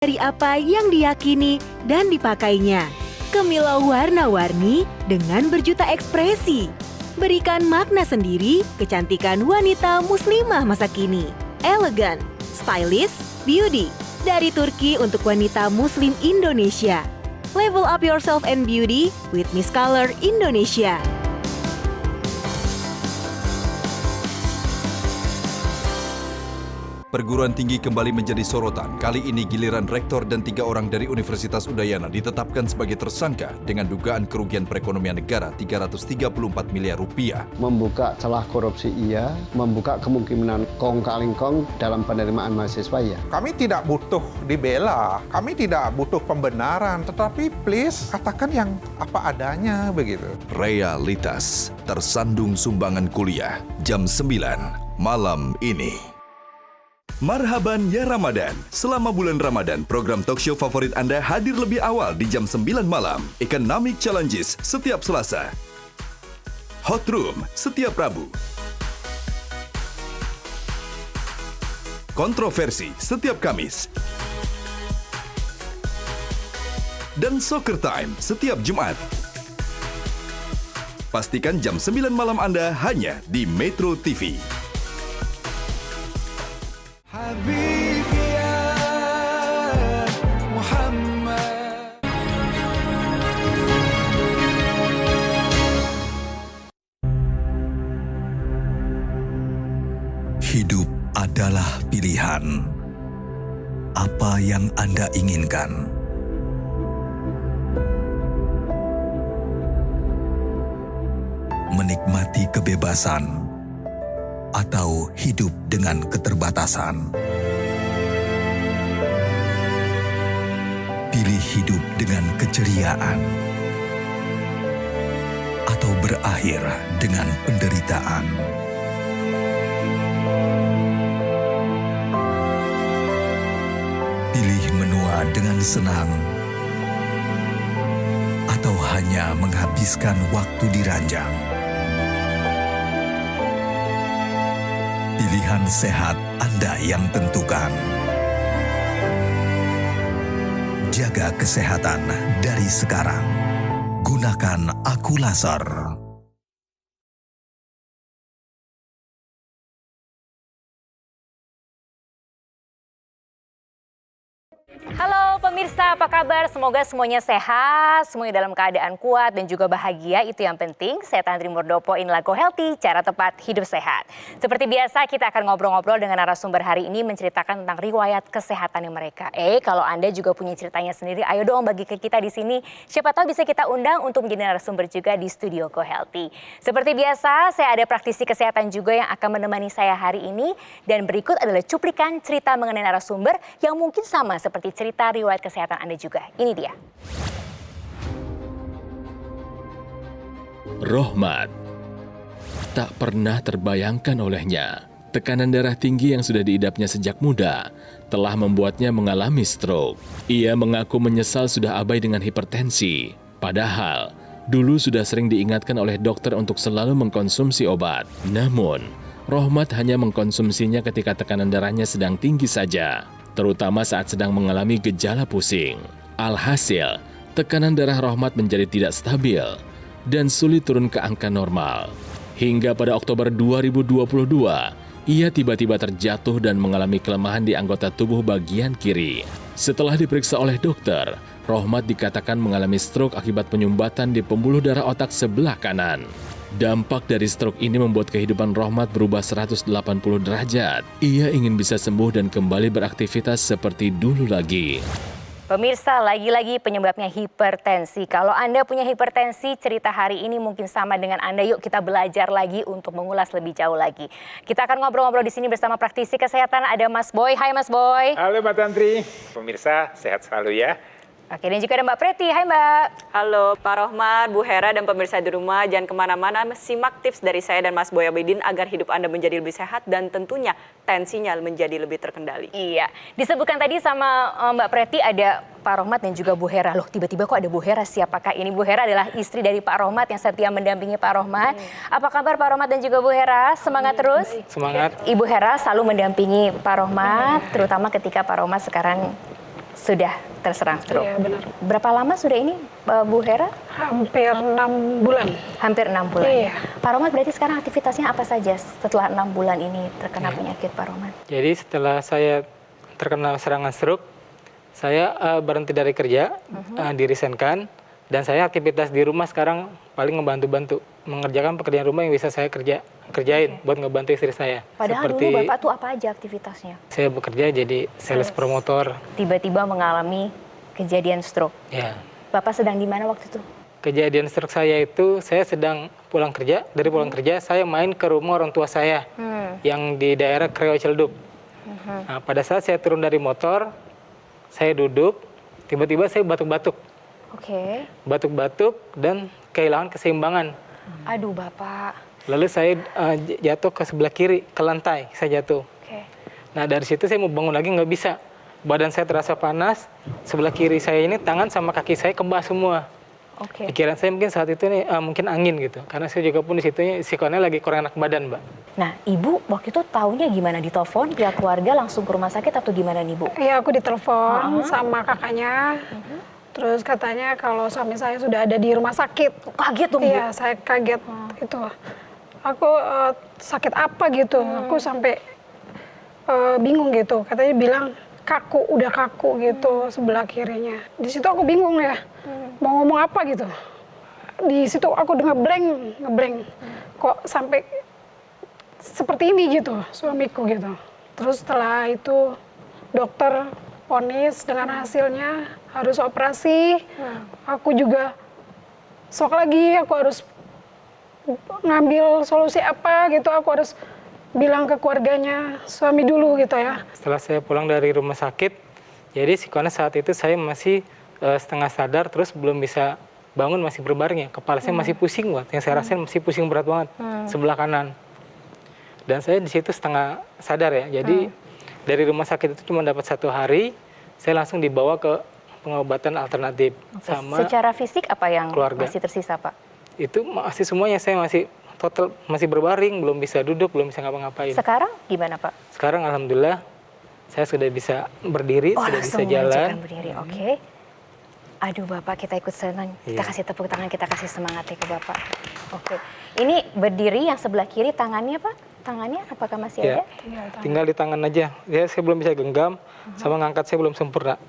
dari apa yang diyakini dan dipakainya. Kemilau warna-warni dengan berjuta ekspresi. Berikan makna sendiri kecantikan wanita muslimah masa kini. Elegan, stylish, beauty. Dari Turki untuk wanita muslim Indonesia. Level up yourself and beauty with Miss Color Indonesia. Perguruan tinggi kembali menjadi sorotan. Kali ini giliran rektor dan 3 orang dari Universitas Udayana ditetapkan sebagai tersangka dengan dugaan kerugian perekonomian negara 334 miliar rupiah. Membuka celah korupsi iya, membuka kemungkinan kong kaling kong dalam penerimaan mahasiswa ya. Kami tidak butuh dibela, kami tidak butuh pembenaran, tetapi please katakan yang apa adanya begitu. Realitas tersandung sumbangan kuliah jam 9 malam ini. Marhaban ya Ramadan. Selama bulan Ramadan, program talkshow favorit Anda hadir lebih awal di jam 9 malam. Economic Challenges setiap Selasa. Hot Room setiap Rabu. Kontroversi setiap Kamis. Dan Soccer Time setiap Jumat. Pastikan jam 9 malam Anda hanya di Metro TV. Hidup adalah pilihan. Apa yang Anda inginkan? Menikmati kebebasan atau hidup dengan keterbatasan? Pilih hidup dengan keceriaan atau berakhir dengan penderitaan? Pilih menua dengan senang atau hanya menghabiskan waktu di ranjang? Pilihan sehat Anda yang tentukan. Jaga kesehatan dari sekarang. Gunakan Akulaser. Halo pemirsa, apa kabar? Semoga semuanya sehat, semuanya dalam keadaan kuat dan juga bahagia, itu yang penting. Saya Tantri Murdopo, inilah Go Healthy, cara tepat hidup sehat. Seperti biasa kita akan ngobrol-ngobrol dengan narasumber hari ini menceritakan tentang riwayat kesehatannya mereka. Kalau Anda juga punya ceritanya sendiri, ayo dong bagi ke kita di sini. Siapa tahu bisa kita undang untuk menjadi narasumber juga di studio Go Healthy. Seperti biasa, saya ada praktisi kesehatan juga yang akan menemani saya hari ini. Dan berikut adalah cuplikan cerita mengenai narasumber yang mungkin sama seperti cerita riwayat kesehatan Anda juga. Ini dia. Rohmat. Tak pernah terbayangkan olehnya, tekanan darah tinggi yang sudah diidapnya sejak muda telah membuatnya mengalami stroke. Ia mengaku menyesal sudah abai dengan hipertensi. Padahal, dulu sudah sering diingatkan oleh dokter untuk selalu mengkonsumsi obat. Namun, Rohmat hanya mengkonsumsinya ketika tekanan darahnya sedang tinggi saja, terutama saat sedang mengalami gejala pusing. Alhasil, tekanan darah Rohmat menjadi tidak stabil dan sulit turun ke angka normal. Hingga pada Oktober 2022, ia tiba-tiba terjatuh dan mengalami kelemahan di anggota tubuh bagian kiri. Setelah diperiksa oleh dokter, Rohmat dikatakan mengalami stroke akibat penyumbatan di pembuluh darah otak sebelah kanan. Dampak dari stroke ini membuat kehidupan Rohmat berubah 180 derajat. Ia ingin bisa sembuh dan kembali beraktivitas seperti dulu lagi. Pemirsa, lagi-lagi penyebabnya hipertensi. Kalau Anda punya hipertensi, cerita hari ini mungkin sama dengan Anda. Yuk kita belajar lagi untuk mengulas lebih jauh lagi. Kita akan ngobrol-ngobrol di sini bersama praktisi kesehatan. Ada Mas Boy. Hai Mas Boy. Halo Mbak Tantri. Pemirsa, sehat selalu ya. Oke, dan juga ada Mbak Preti. Hai Mbak. Halo Pak Rohmat, Bu Hera, dan pemirsa di rumah. Jangan kemana-mana, simak tips dari saya dan Mas Boy Abidin agar hidup Anda menjadi lebih sehat dan tentunya tensinya menjadi lebih terkendali. Iya, disebutkan tadi sama Mbak Preti ada Pak Rohmat dan juga Bu Hera. Loh, tiba-tiba kok ada Bu Hera? Siapakah ini? Bu Hera adalah istri dari Pak Rohmat yang setia mendampingi Pak Rohmat. Apa kabar Pak Rohmat dan juga Bu Hera? Semangat terus. Semangat. Ibu Hera selalu mendampingi Pak Rohmat, terutama ketika Pak Rohmat sekarang sudah terserang stroke. Iya, benar. Berapa lama sudah ini, Bu Hera? Hampir 6 bulan. Hampir 6 bulan. Iya. Pak Rohmat, berarti sekarang aktivitasnya apa saja setelah 6 bulan ini terkena penyakit, Pak Rohmat? Jadi setelah saya terkena serangan stroke, saya berhenti dari kerja, dirisenkan, dan saya aktivitas di rumah sekarang paling ngebantu-bantu, mengerjakan pekerjaan rumah yang bisa saya kerjain buat ngebantu istri saya. Padahal Seperti dulu Bapak tuh apa aja aktivitasnya? saya bekerja jadi sales promotor. Tiba-tiba mengalami kejadian stroke. Ya. Bapak sedang di mana waktu itu? Kejadian stroke saya itu, saya sedang pulang kerja. Dari pulang kerja, saya main ke rumah orang tua saya yang di daerah Kreo Ciledug. Nah, pada saat saya turun dari motor, saya duduk, tiba-tiba saya batuk-batuk. Oke. Batuk-batuk dan kehilangan keseimbangan. Aduh, Bapak. Lalu saya jatuh ke sebelah kiri, ke lantai, saya jatuh. Oke. Nah, dari situ saya mau bangun lagi nggak bisa. Badan saya terasa panas, sebelah kiri saya ini tangan sama kaki saya kebas semua. Oke. Pikiran saya mungkin saat itu nih mungkin angin gitu, karena saya juga pun di situ psikolognya lagi kurang enak badan, Mbak. Nah, Ibu waktu itu taunya gimana? Ditelepon pihak keluarga langsung ke rumah sakit atau gimana nih, Bu? Iya, aku ditelepon sama kakaknya. Terus katanya kalau suami saya sudah ada di rumah sakit. Kaget dong, Bu? Iya, saya kaget itu. Aku sakit apa gitu? Aku sampai bingung gitu. Katanya bilang kaku, udah kaku gitu sebelah kirinya. Di situ aku bingung ya, mau ngomong apa gitu. Di situ aku ngeblank. Kok sampai seperti ini gitu suamiku gitu. Terus setelah itu dokter vonis dengan hasilnya harus operasi. Aku juga shock lagi, aku harus ngambil solusi apa gitu. Aku harus bilang ke keluarganya, suami dulu gitu ya. Setelah saya pulang dari rumah sakit, jadi psikolognya saat itu saya masih setengah sadar, terus belum bisa bangun, masih berbaring ya. Kepala saya masih pusing banget, yang saya rasain masih pusing berat banget, sebelah kanan. Dan saya di situ setengah sadar ya, jadi dari rumah sakit itu cuma dapat 1 hari, saya langsung dibawa ke pengobatan alternatif. Sama secara fisik apa yang keluarga. masih tersisa, Pak? Itu masih semuanya, saya masih total masih berbaring, belum bisa duduk, belum bisa ngapa-ngapain. Sekarang gimana, Pak? Sekarang alhamdulillah saya sudah bisa berdiri, sudah bisa jalan. Langsung berdiri, oke. Aduh, Bapak, kita ikut senang. Kita kasih tepuk tangan, kita kasih semangat ya ke Bapak. Oke. Ini berdiri yang sebelah kiri, tangannya, Pak? Tangannya apakah masih ada? Tinggal di tangan aja. Ya, saya belum bisa genggam, sama ngangkat saya belum sempurna.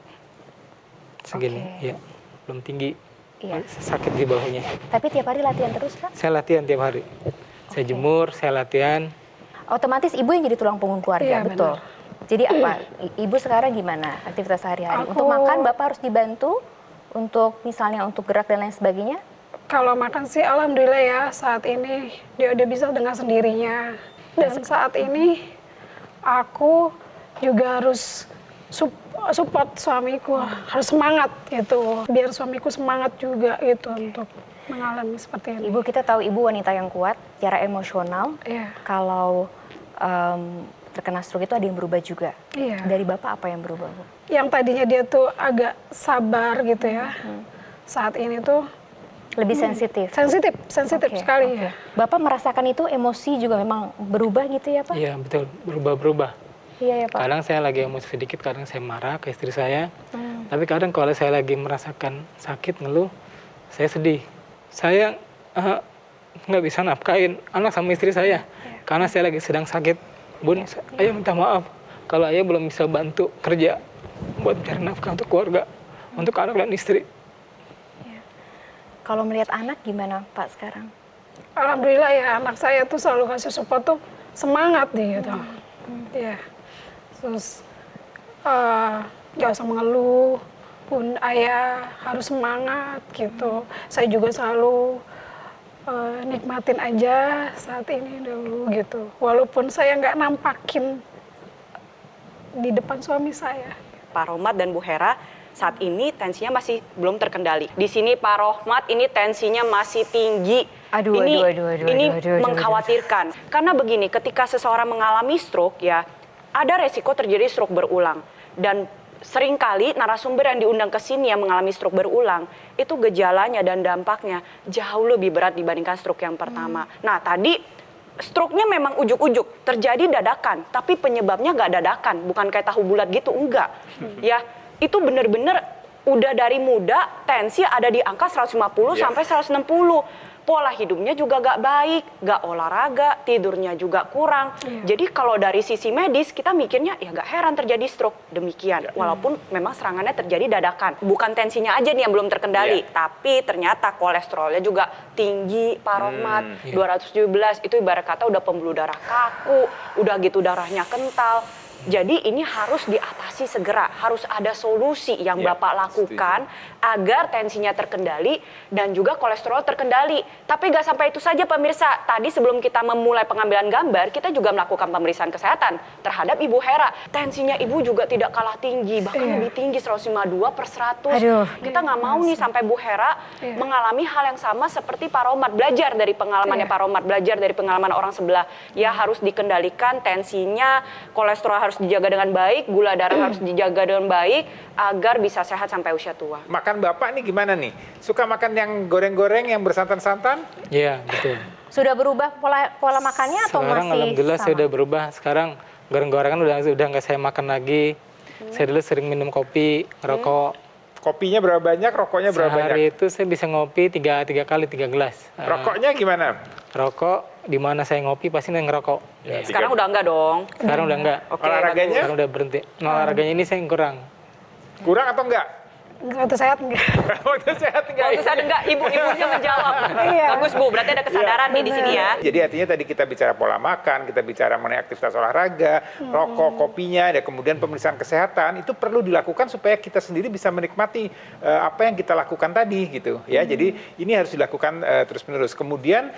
Segini, ya. Belum tinggi. Iya. Sakit di bawahnya. Tapi tiap hari latihan terus, Pak? Saya latihan tiap hari. Saya jemur, saya latihan. Otomatis Ibu yang jadi tulang punggung keluarga, Iya, betul? Jadi apa? Ibu sekarang gimana aktivitas sehari-hari? Untuk makan Bapak harus dibantu? Untuk misalnya untuk gerak dan lain sebagainya? Kalau makan sih alhamdulillah ya, saat ini dia udah bisa dengan sendirinya. Dan saat ini aku juga harus support suamiku, harus semangat gitu, biar suamiku semangat juga gitu untuk mengalami seperti ini. Ibu, kita tahu Ibu wanita yang kuat secara emosional. Iya. Kalau terkena stroke itu ada yang berubah juga. Iya. Dari Bapak apa yang berubah, Bu? Yang tadinya dia tuh agak sabar gitu ya, saat ini tuh lebih sensitif. Sensitif Oke, sekali oke. ya. Bapak merasakan itu emosi juga memang berubah gitu ya, Pak? Iya, betul. Berubah-berubah. Iya ya, Pak. Kadang saya lagi emosi sedikit, kadang saya marah ke istri saya. Tapi kadang kalau saya lagi merasakan sakit, ngeluh, saya sedih. Saya nggak bisa nafkain anak sama istri saya. Karena saya lagi sedang sakit. Bun, ayah minta maaf. Kalau ayah belum bisa bantu kerja buat mencari nafkah untuk keluarga, untuk anak dan istri. Kalau melihat anak gimana, Pak, sekarang? Alhamdulillah ya, anak saya tuh selalu kasih support tuh semangat nih gitu. Iya. Terus gak usah mengeluh, pun ayah harus semangat gitu. Saya juga selalu nikmatin aja saat ini dulu gitu. Walaupun saya nggak nampakin di depan suami saya. Pak Rohmat dan Bu Hera, saat ini tensinya masih belum terkendali. Di sini Pak Rohmat ini tensinya masih tinggi. Ini mengkhawatirkan. Karena begini, ketika seseorang mengalami stroke ya, ada resiko terjadi stroke berulang. Dan seringkali narasumber yang diundang ke sini yang mengalami stroke berulang, itu gejalanya dan dampaknya jauh lebih berat dibandingkan stroke yang pertama. Nah, tadi stroke-nya memang ujuk-ujuk, terjadi dadakan, tapi penyebabnya nggak dadakan, bukan kayak tahu bulat gitu, enggak. Ya, itu benar-benar udah dari muda tensi ada di angka 150 sampai 160. Pola hidupnya juga gak baik, gak olahraga, tidurnya juga kurang. Jadi kalau dari sisi medis kita mikirnya ya gak heran terjadi stroke demikian. Walaupun memang serangannya terjadi dadakan. Bukan tensinya aja nih yang belum terkendali, tapi ternyata kolesterolnya juga tinggi, Pak Rohmat. 217 itu ibarat kata udah pembuluh darah kaku, udah gitu darahnya kental. Jadi ini harus diatasi segera, harus ada solusi yang Bapak lakukan agar tensinya terkendali dan juga kolesterol terkendali. Tapi gak sampai itu saja pemirsa, tadi sebelum kita memulai pengambilan gambar, kita juga melakukan pemeriksaan kesehatan terhadap Ibu Hera. Tensinya Ibu juga tidak kalah tinggi, bahkan lebih tinggi 152/100. Kita nggak mau nih sampai Bu Hera mengalami hal yang sama seperti Pak Rohmat, belajar dari pengalamannya Pak Rohmat, belajar dari pengalaman orang sebelah. Ya harus dikendalikan tensinya, kolesterol harus dijaga dengan baik, gula darah harus dijaga dengan baik agar bisa sehat sampai usia tua. Makan Bapak nih gimana nih? Suka makan yang goreng-goreng, yang bersantan-santan? Iya, betul. Sudah berubah pola makannya atau Sekarang masih alhamdulillah sama? saya udah berubah. Sekarang goreng-gorengan udah nggak saya makan lagi. Saya dulu sering minum kopi, ngerokok. Kopinya berapa banyak, rokoknya berapa banyak? Sehari itu saya bisa ngopi 3 kali 3 gelas. Rokoknya gimana? Rokok di mana saya ngopi pasti ngerokok. Sekarang udah enggak dong? Sekarang udah enggak. Olahraganya? Sekarang udah berhenti. Olahraganya ini saya kurang. Kurang atau enggak? Waktu sehat enggak. Waktu sehat enggak? Waktu sehat enggak, ibu-ibunya menjawab. Bagus Bu, berarti ada kesadaran nih di sini ya. Jadi artinya tadi kita bicara pola makan, kita bicara mengenai aktivitas olahraga, rokok, kopinya, ada kemudian pemeriksaan kesehatan, itu perlu dilakukan supaya kita sendiri bisa menikmati apa yang kita lakukan tadi gitu ya. Jadi ini harus dilakukan terus-menerus. Kemudian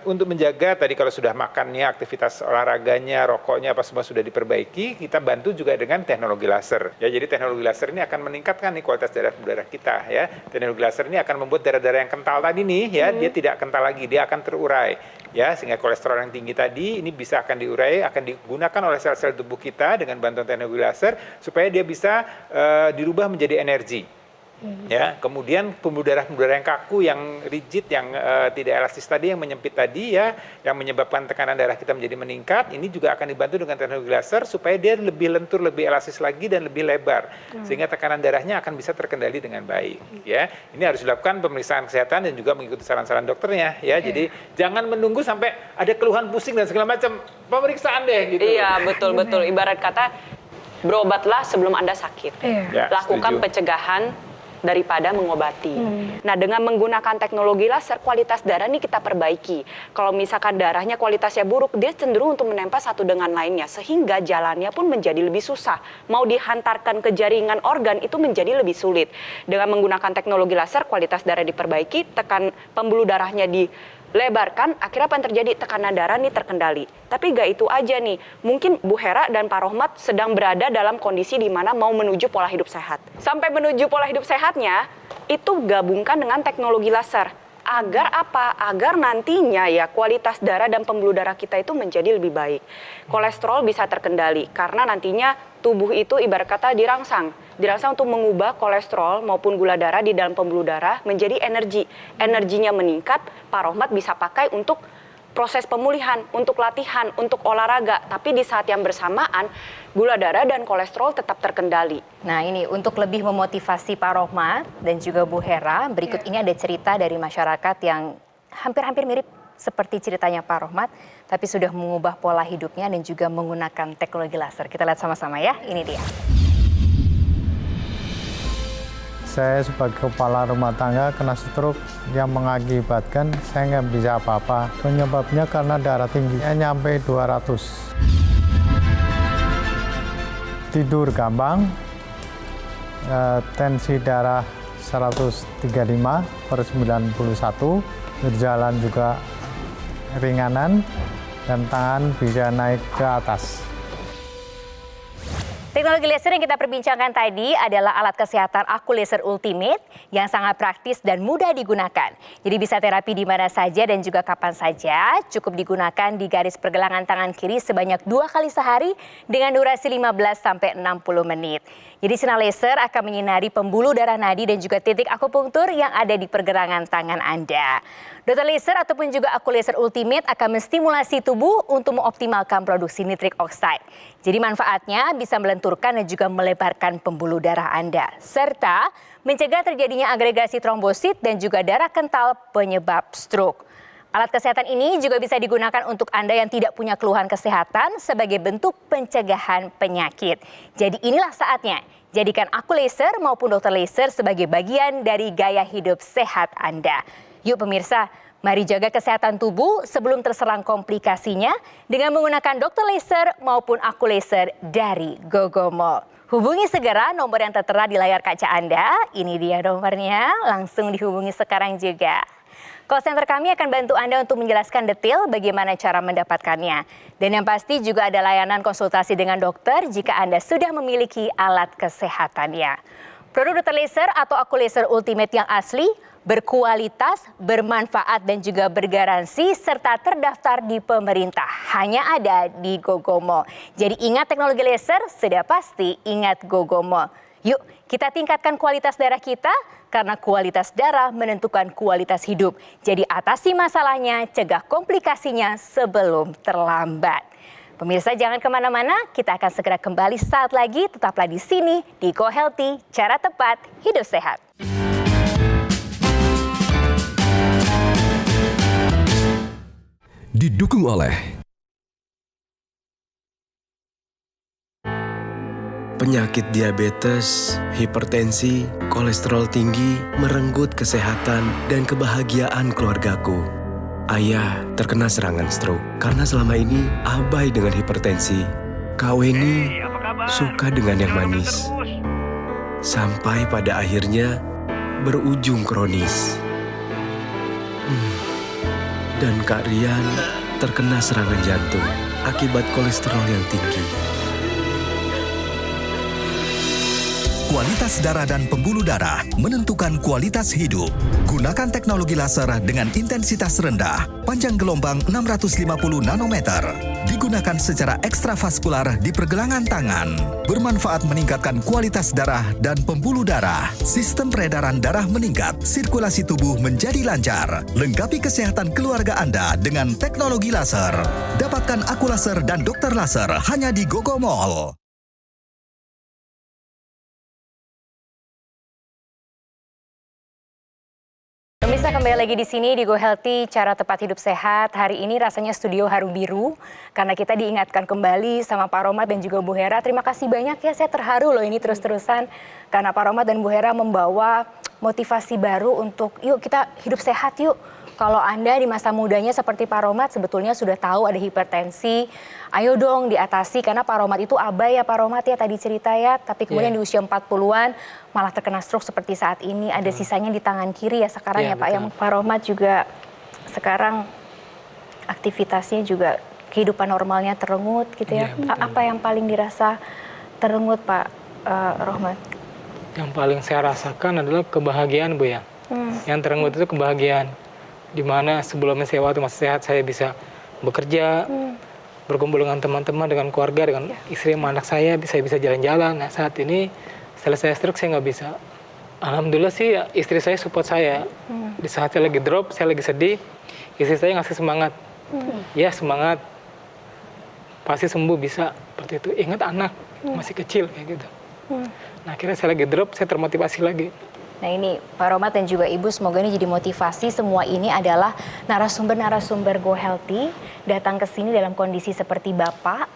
untuk menjaga tadi kalau sudah makannya, aktivitas olahraganya, rokoknya apa semua sudah diperbaiki, kita bantu juga dengan teknologi laser. Ya, jadi teknologi laser ini akan meningkatkan nih kualitas darah kita ya. Teknologi laser ini akan membuat darah-darah yang kental tadi nih ya, dia tidak kental lagi, dia akan terurai ya, sehingga kolesterol yang tinggi tadi ini bisa akan diurai, akan digunakan oleh sel-sel tubuh kita dengan bantuan teknologi laser supaya dia bisa dirubah menjadi energi. Ya, kemudian pembuluh darah yang kaku, yang rigid, yang tidak elastis tadi, yang menyempit tadi ya, yang menyebabkan tekanan darah kita menjadi meningkat, ini juga akan dibantu dengan teknologi laser supaya dia lebih lentur, lebih elastis lagi dan lebih lebar, sehingga tekanan darahnya akan bisa terkendali dengan baik. Ya, ini harus dilakukan pemeriksaan kesehatan dan juga mengikuti saran-saran dokternya. Ya, jadi jangan menunggu sampai ada keluhan pusing dan segala macam, pemeriksaan deh gitu. Iya betul. Ibarat kata berobatlah sebelum Anda sakit. Ya, Lakukan setuju. pencegahan daripada mengobati. Nah, dengan menggunakan teknologi laser, kualitas darah ini kita perbaiki. Kalau misalkan darahnya kualitasnya buruk, dia cenderung untuk menempel satu dengan lainnya, sehingga jalannya pun menjadi lebih susah. Mau dihantarkan ke jaringan organ itu menjadi lebih sulit. Dengan menggunakan teknologi laser, kualitas darah diperbaiki, tekan pembuluh darahnya dilebarkan, akhirnya apa yang terjadi? Tekanan darah nih terkendali. Tapi gak itu aja nih, mungkin Bu Hera dan Pak Rohmat sedang berada dalam kondisi di mana mau menuju pola hidup sehat. Sampai menuju pola hidup sehatnya, itu gabungkan dengan teknologi laser. Agar apa? Agar nantinya ya kualitas darah dan pembuluh darah kita itu menjadi lebih baik. Kolesterol bisa terkendali, karena nantinya tubuh itu ibarat kata dirangsang untuk mengubah kolesterol maupun gula darah di dalam pembuluh darah menjadi energi. Energinya meningkat, Pak Rohmat bisa pakai untuk proses pemulihan, untuk latihan, untuk olahraga. Tapi di saat yang bersamaan, gula darah dan kolesterol tetap terkendali. Nah ini untuk lebih memotivasi Pak Rohmat dan juga Bu Hera, berikut ini ada cerita dari masyarakat yang hampir-hampir mirip seperti ceritanya Pak Rohmat, tapi sudah mengubah pola hidupnya dan juga menggunakan teknologi laser. Kita lihat sama-sama ya, ini dia. Saya sebagai kepala rumah tangga kena stroke yang mengakibatkan saya nggak bisa apa-apa. Penyebabnya karena darah tingginya nyampe 200. Tidur gampang, tensi darah 135/91, berjalan juga ringanan, dan tangan bisa naik ke atas. Teknologi laser yang kita perbincangkan tadi adalah alat kesehatan Aku Laser Ultimate yang sangat praktis dan mudah digunakan. Jadi bisa terapi di mana saja dan juga kapan saja. Cukup digunakan di garis pergelangan tangan kiri sebanyak 2 kali sehari dengan durasi 15-60 menit. Jadi sinar laser akan menyinari pembuluh darah nadi dan juga titik akupunktur yang ada di pergelangan tangan Anda. Dokter laser ataupun juga Aku Laser Ultimate akan menstimulasi tubuh untuk mengoptimalkan produksi nitrik oxide. Jadi manfaatnya bisa melenturkan melenturkan dan juga melebarkan pembuluh darah Anda, serta mencegah terjadinya agregasi trombosit dan juga darah kental penyebab stroke. Alat kesehatan ini juga bisa digunakan untuk Anda yang tidak punya keluhan kesehatan sebagai bentuk pencegahan penyakit. Jadi inilah saatnya, jadikan aku laser maupun dokter laser sebagai bagian dari gaya hidup sehat Anda. Yuk pemirsa, mari jaga kesehatan tubuh sebelum terserang komplikasinya dengan menggunakan dokter laser maupun aku laser dari Gogomo. Hubungi segera nomor yang tertera di layar kaca Anda. Ini dia nomornya, langsung dihubungi sekarang juga. Call center kami akan bantu Anda untuk menjelaskan detail bagaimana cara mendapatkannya. Dan yang pasti juga ada layanan konsultasi dengan dokter jika Anda sudah memiliki alat kesehatannya. Produk dokter laser atau aku laser ultimate yang asli, berkualitas, bermanfaat dan juga bergaransi serta terdaftar di pemerintah. Hanya ada di Gogomo. Jadi ingat teknologi laser, sudah pasti ingat Gogomo. Yuk kita tingkatkan kualitas darah kita karena kualitas darah menentukan kualitas hidup. Jadi atasi masalahnya, cegah komplikasinya sebelum terlambat. Pemirsa jangan kemana-mana, kita akan segera kembali saat lagi. Tetaplah di sini di Go Healthy, cara tepat hidup sehat. Didukung oleh penyakit diabetes, hipertensi, kolesterol tinggi, merenggut kesehatan dan kebahagiaan keluargaku. Ayah terkena serangan stroke karena selama ini abai dengan hipertensi. Kak Weni suka dengan yang manis. Sampai pada akhirnya berujung kronis. Dan Kak Rian terkena serangan jantung akibat kolesterol yang tinggi. Kualitas darah dan pembuluh darah menentukan kualitas hidup. Gunakan teknologi laser dengan intensitas rendah, panjang gelombang 650 nanometer. Digunakan secara ekstravaskular di pergelangan tangan. Bermanfaat meningkatkan kualitas darah dan pembuluh darah. Sistem peredaran darah meningkat, sirkulasi tubuh menjadi lancar. Lengkapi kesehatan keluarga Anda dengan teknologi laser. Dapatkan aku laser dan dokter laser hanya di Gogomall. Pemirsa kembali lagi di sini di Go Healthy, cara tepat hidup sehat. Hari ini rasanya studio harum biru karena kita diingatkan kembali sama Pak Romat dan juga Bu Hera. Terima kasih banyak ya, saya terharu loh ini terus-terusan karena Pak Romat dan Bu Hera membawa motivasi baru untuk yuk kita hidup sehat yuk. Kalau Anda di masa mudanya seperti Pak Romat sebetulnya sudah tahu ada hipertensi, ayo dong diatasi karena Pak Romat itu abai ya Pak Romat ya tadi cerita ya, tapi kemudian di usia 40-an malah terkena stroke seperti saat ini, ada sisanya di tangan kiri ya sekarang ya Pak. Yang Pak Romat juga sekarang aktivitasnya juga kehidupan normalnya terengut gitu ya. Apa yang paling dirasa terengut Pak Rohmat? Yang paling saya rasakan adalah kebahagiaan Bu ya. Yang terengut itu kebahagiaan. Di mana sebelumnya saya waktu masih sehat saya bisa bekerja, berkumpul dengan teman-teman, dengan keluarga, dengan istri sama anak saya bisa jalan-jalan. Nah saat ini selesai stroke saya nggak bisa. Alhamdulillah sih istri saya support saya. Di saat saya lagi drop, saya lagi sedih, istri saya ngasih semangat. Ya semangat, pasti sembuh bisa. Seperti itu. Ingat anak masih kecil kayak gitu. Nah akhirnya saya lagi drop, saya termotivasi lagi. Nah ini Pak Romat dan juga Ibu semoga ini jadi motivasi. Semua ini adalah narasumber-narasumber Go Healthy datang ke sini dalam kondisi seperti Bapak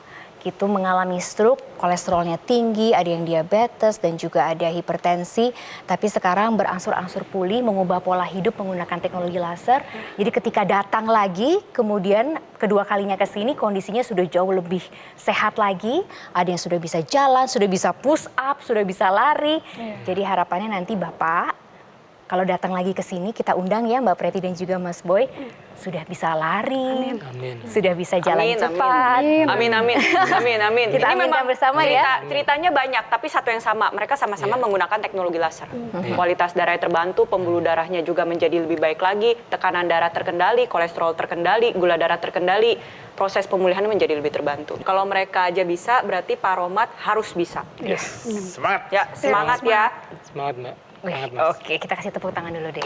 gitu, mengalami stroke, kolesterolnya tinggi, ada yang diabetes dan juga ada hipertensi. Tapi sekarang berangsur-angsur pulih, mengubah pola hidup menggunakan teknologi laser. Jadi ketika datang lagi, kemudian kedua kalinya ke sini kondisinya sudah jauh lebih sehat lagi. Ada yang sudah bisa jalan, sudah bisa push up, sudah bisa lari. Jadi harapannya nanti Bapak kalau datang lagi ke sini kita undang ya Mbak Preti dan juga Mas Boy, sudah bisa lari, sudah bisa jalan cepat. Amin. Kita ini memang bersama ya. Ceritanya banyak, tapi satu yang sama. Mereka sama-sama menggunakan teknologi laser. Kualitas darah terbantu, pembuluh darahnya juga menjadi lebih baik lagi, tekanan darah terkendali, kolesterol terkendali, gula darah terkendali, proses pemulihan menjadi lebih terbantu. Kalau mereka aja bisa, berarti Pak Romat harus bisa. Semangat. Ya, semangat ya. Semangat Mbak. Oke, kita kasih tepuk tangan dulu deh.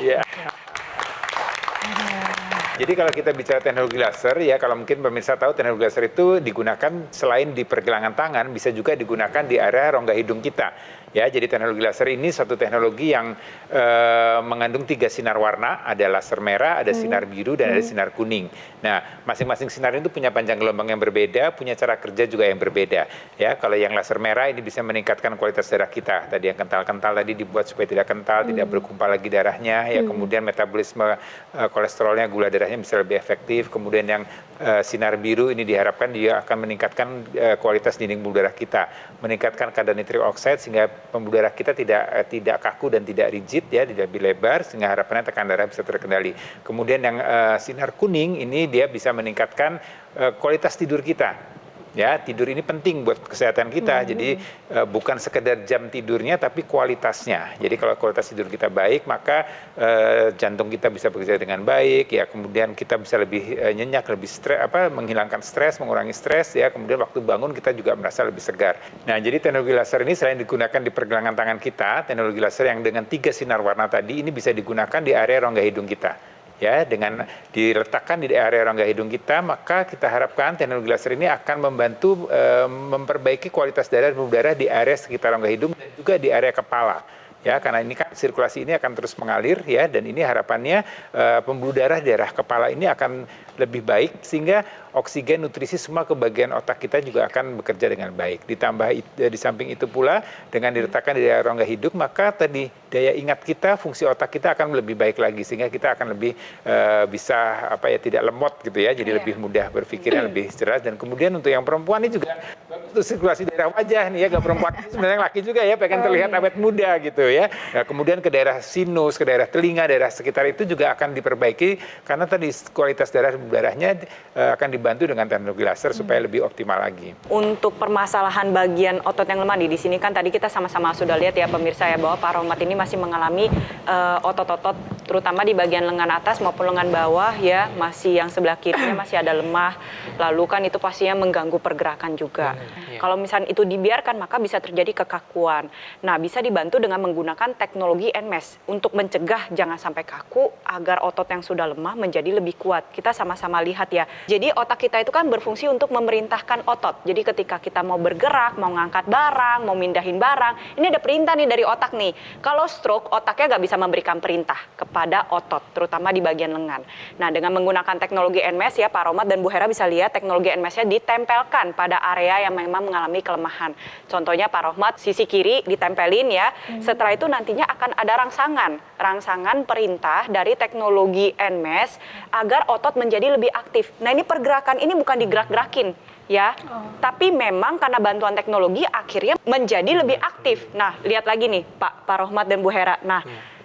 Jadi kalau kita bicara teknologi laser, ya kalau mungkin pemirsa tahu teknologi laser itu digunakan selain di pergelangan tangan, bisa juga digunakan di area rongga hidung kita. Ya, jadi teknologi laser ini satu teknologi yang mengandung 3 sinar warna, ada laser merah, ada sinar biru, dan ada sinar kuning. Nah, masing-masing sinar itu punya panjang gelombang yang berbeda, punya cara kerja juga yang berbeda. Ya, kalau yang laser merah ini bisa meningkatkan kualitas darah kita. Tadi yang kental-kental tadi dibuat supaya tidak kental, tidak berkumpal lagi darahnya. Ya, kemudian metabolisme kolesterolnya, gula darahnya bisa lebih efektif. Kemudian yang sinar biru ini diharapkan dia akan meningkatkan kualitas dinding pembuluh darah kita, meningkatkan kadar nitric oxide sehingga pembuluh darah kita tidak kaku dan tidak rigid, ya, tidak lebih lebar, sehingga harapannya tekanan darah bisa terkendali. Kemudian yang sinar kuning ini dia bisa meningkatkan kualitas tidur kita. Ya, tidur ini penting buat kesehatan kita. Jadi bukan sekedar jam tidurnya, tapi kualitasnya. Jadi kalau kualitas tidur kita baik, maka jantung kita bisa bekerja dengan baik. Ya, kemudian kita bisa lebih nyenyak, lebih menghilangkan stres, mengurangi stres. Ya, kemudian waktu bangun kita juga merasa lebih segar. Nah, jadi teknologi laser ini selain digunakan di pergelangan tangan kita, teknologi laser yang dengan 3 sinar warna tadi ini bisa digunakan di area rongga hidung kita. Ya, dengan diletakkan di area rongga hidung kita, maka kita harapkan teknologi laser ini akan membantu memperbaiki kualitas darah dan pembuluh darah di area sekitar rongga hidung dan juga di area kepala. Ya, karena ini kan sirkulasi ini akan terus mengalir, ya, dan ini harapannya pembuluh darah di daerah kepala ini akan lebih baik sehingga oksigen, nutrisi semua ke bagian otak kita juga akan bekerja dengan baik. Ditambah di samping itu pula dengan diletakkan di daerah rongga hidung, maka tadi daya ingat kita, fungsi otak kita akan lebih baik lagi sehingga kita akan lebih bisa tidak lemot gitu ya, jadi lebih mudah berpikirnya lebih cerdas. Dan kemudian untuk yang perempuan ini juga untuk sirkulasi daerah wajah nih ya, gak perempuan sebenarnya laki juga ya, pengen terlihat awet muda gitu ya. Nah, kemudian ke daerah sinus, ke daerah telinga, daerah sekitar itu juga akan diperbaiki karena tadi kualitas darahnya akan dibantu dengan teknologi laser supaya lebih optimal lagi. Untuk permasalahan bagian otot yang lemah di sini kan tadi kita sama-sama sudah lihat ya pemirsa ya, bahwa Pak Rohmat ini masih mengalami otot-otot terutama di bagian lengan atas maupun lengan bawah ya, masih yang sebelah kirinya masih ada lemah. Lalu kan itu pastinya mengganggu pergerakan juga. Kalau misalnya itu dibiarkan maka bisa terjadi kekakuan. Nah, bisa dibantu dengan menggunakan teknologi NMES untuk mencegah jangan sampai kaku agar otot yang sudah lemah menjadi lebih kuat. Kita sama-sama lihat ya. Jadi otak kita itu kan berfungsi untuk memerintahkan otot. Jadi ketika kita mau bergerak, mau ngangkat barang, mau mindahin barang, ini ada perintah nih dari otak nih. Kalau stroke, otaknya nggak bisa memberikan perintah kepada otot, terutama di bagian lengan. Nah, dengan menggunakan teknologi NMES ya, Pak Rohmat dan Bu Hera bisa lihat teknologi NMES-nya ditempelkan pada area yang memang mengalami kelemahan. Contohnya Pak Rohmat, sisi kiri ditempelin ya. Setelah itu nantinya akan ada rangsangan perintah dari teknologi NMES agar otot menjadi lebih aktif. Nah, ini pergerakan ini bukan digerak-gerakin ya, tapi memang karena bantuan teknologi akhirnya menjadi lebih aktif. Nah, lihat lagi nih Pak Rohmat dan Bu Hera.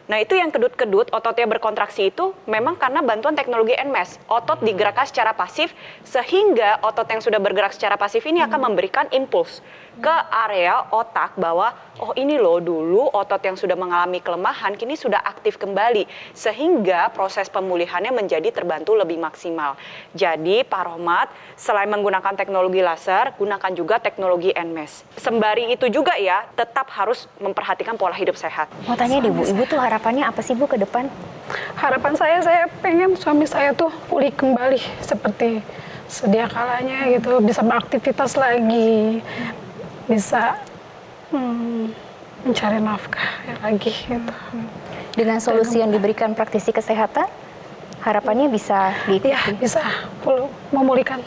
Nah, itu yang kedut-kedut ototnya berkontraksi itu memang karena bantuan teknologi NMES. Otot digerakkan secara pasif sehingga otot yang sudah bergerak secara pasif ini akan memberikan impuls ke area otak bahwa oh ini loh dulu otot yang sudah mengalami kelemahan kini sudah aktif kembali sehingga proses pemulihannya menjadi terbantu lebih maksimal. Jadi Pak Rohmat selain menggunakan teknologi laser gunakan juga teknologi NMES. Sembari itu juga ya tetap harus memperhatikan pola hidup sehat. Mau tanya deh Bu, Ibu tuh harapannya apa sih Bu ke depan? Harapan saya pengen suami saya tuh pulih kembali seperti sedia kalanya gitu, bisa beraktivitas lagi, bisa mencari nafkah lagi gitu. Dengan solusi yang diberikan praktisi kesehatan, harapannya bisa diikuti? Iya, bisa memulihkan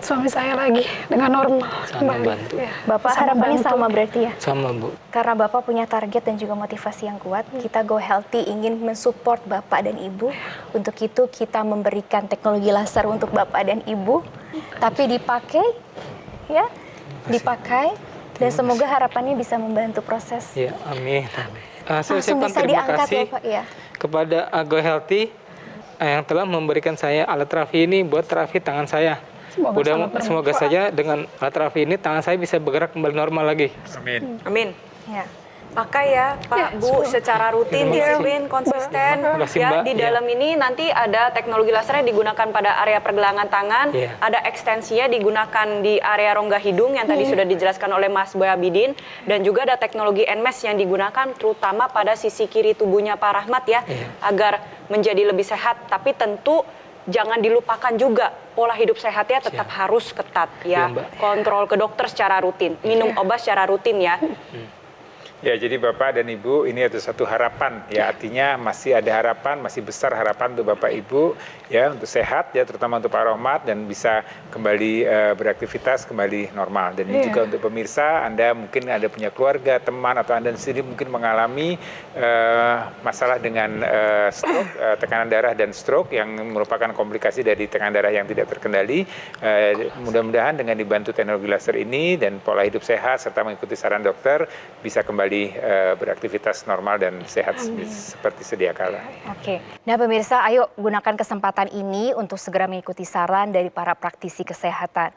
suami saya lagi dengan normal kembali. Ya, Bapak harapannya sama berarti ya? Sama Bu. Karena Bapak punya target dan juga motivasi yang kuat, kita Go Healthy ingin mensupport Bapak dan Ibu. Untuk itu kita memberikan teknologi laser untuk Bapak dan Ibu, tapi dipakai ya, dipakai dan semoga harapannya bisa membantu proses. Ya, amin. Saya langsung ucapkan bisa terima diangkat kasih ya Pak ya. kepada Go Healthy yang telah memberikan saya alat terapi ini buat terapi tangan saya. Semoga saja dengan alat terapi ini tangan saya bisa bergerak kembali normal lagi. Amin. Amin. Ya. pakai ya Pak, Bu, secara rutin, disiplin, konsisten. Ya, di dalam ini nanti ada teknologi laser yang digunakan pada area pergelangan tangan, ada ekstensinya digunakan di area rongga hidung yang tadi sudah dijelaskan oleh Mas Boy Abidin, dan juga ada teknologi NMES yang digunakan terutama pada sisi kiri tubuhnya Pak Rahmat ya, agar menjadi lebih sehat. Tapi tentu jangan dilupakan juga pola hidup sehatnya tetap harus ketat ya. Kontrol ke dokter secara rutin, minum obat secara rutin ya. Ya, jadi Bapak dan Ibu, ini ada satu harapan ya, artinya masih ada harapan, masih besar harapan untuk Bapak Ibu ya, untuk sehat ya, terutama untuk Pak Rahmat, dan bisa kembali beraktivitas kembali normal. Dan ini juga untuk pemirsa, Anda mungkin ada punya keluarga, teman, atau Anda sendiri mungkin mengalami masalah dengan stroke, tekanan darah dan stroke yang merupakan komplikasi dari tekanan darah yang tidak terkendali. Mudah-mudahan dengan dibantu teknologi laser ini dan pola hidup sehat serta mengikuti saran dokter bisa kembali beraktivitas normal dan sehat seperti sedia kala. Oke, nah pemirsa, ayo gunakan kesempatan ini untuk segera mengikuti saran dari para praktisi kesehatan.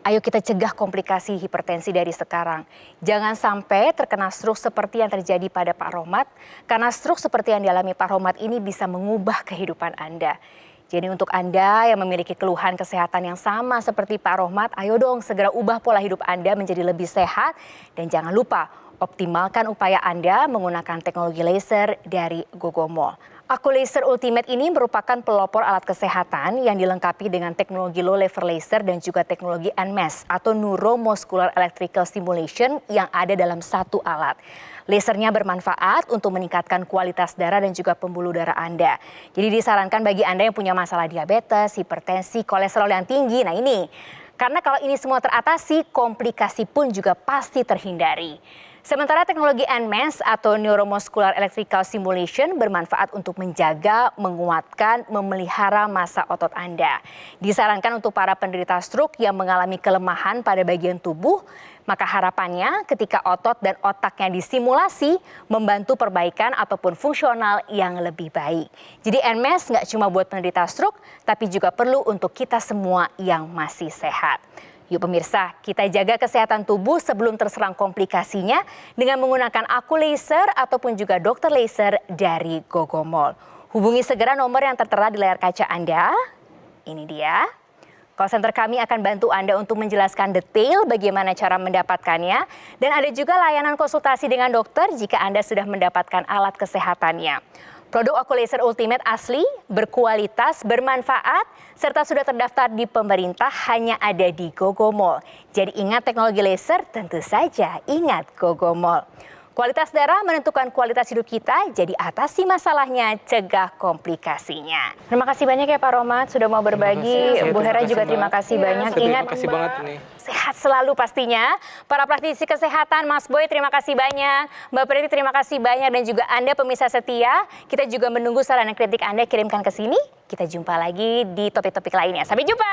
Ayo kita cegah komplikasi hipertensi dari sekarang. Jangan sampai terkena stroke seperti yang terjadi pada Pak Rahmat, karena stroke seperti yang dialami Pak Rahmat ini bisa mengubah kehidupan Anda. Jadi untuk Anda yang memiliki keluhan kesehatan yang sama seperti Pak Rahmat, ayo dong segera ubah pola hidup Anda menjadi lebih sehat, dan jangan lupa optimalkan upaya Anda menggunakan teknologi laser dari Gogomol. Laser Ultimate ini merupakan pelopor alat kesehatan yang dilengkapi dengan teknologi low level laser dan juga teknologi NMES atau Neuromuscular Electrical Stimulation yang ada dalam satu alat. Lasernya bermanfaat untuk meningkatkan kualitas darah dan juga pembuluh darah Anda. Jadi disarankan bagi Anda yang punya masalah diabetes, hipertensi, kolesterol yang tinggi. Nah ini, karena kalau ini semua teratasi, komplikasi pun juga pasti terhindari. Sementara teknologi NMES atau Neuromuscular Electrical Stimulation bermanfaat untuk menjaga, menguatkan, memelihara massa otot Anda. Disarankan untuk para penderita stroke yang mengalami kelemahan pada bagian tubuh, maka harapannya ketika otot dan otaknya disimulasi membantu perbaikan ataupun fungsional yang lebih baik. Jadi NMES nggak cuma buat penderita stroke, tapi juga perlu untuk kita semua yang masih sehat. Yuk pemirsa, kita jaga kesehatan tubuh sebelum terserang komplikasinya dengan menggunakan laser ataupun juga dokter laser dari Gogomol. Hubungi segera nomor yang tertera di layar kaca Anda. Ini dia. Call center kami akan bantu Anda untuk menjelaskan detail bagaimana cara mendapatkannya. Dan ada juga layanan konsultasi dengan dokter jika Anda sudah mendapatkan alat kesehatannya. Produk Laser Ultimate asli, berkualitas, bermanfaat, serta sudah terdaftar di pemerintah hanya ada di Gogomol. Jadi ingat teknologi laser, tentu saja ingat Gogomol. Kualitas darah menentukan kualitas hidup kita, jadi atasi masalahnya, cegah komplikasinya. Terima kasih banyak ya Pak Rahmat sudah mau berbagi. Bu Hera juga terima kasih banyak. Ingat, terima kasih banget nih. Sehat selalu pastinya. Para praktisi kesehatan, Mas Boy terima kasih banyak. Mbak Preti terima kasih banyak, dan juga Anda pemirsa setia. Kita juga menunggu saran dan kritik Anda, kirimkan ke sini. Kita jumpa lagi di topik-topik lainnya. Sampai jumpa.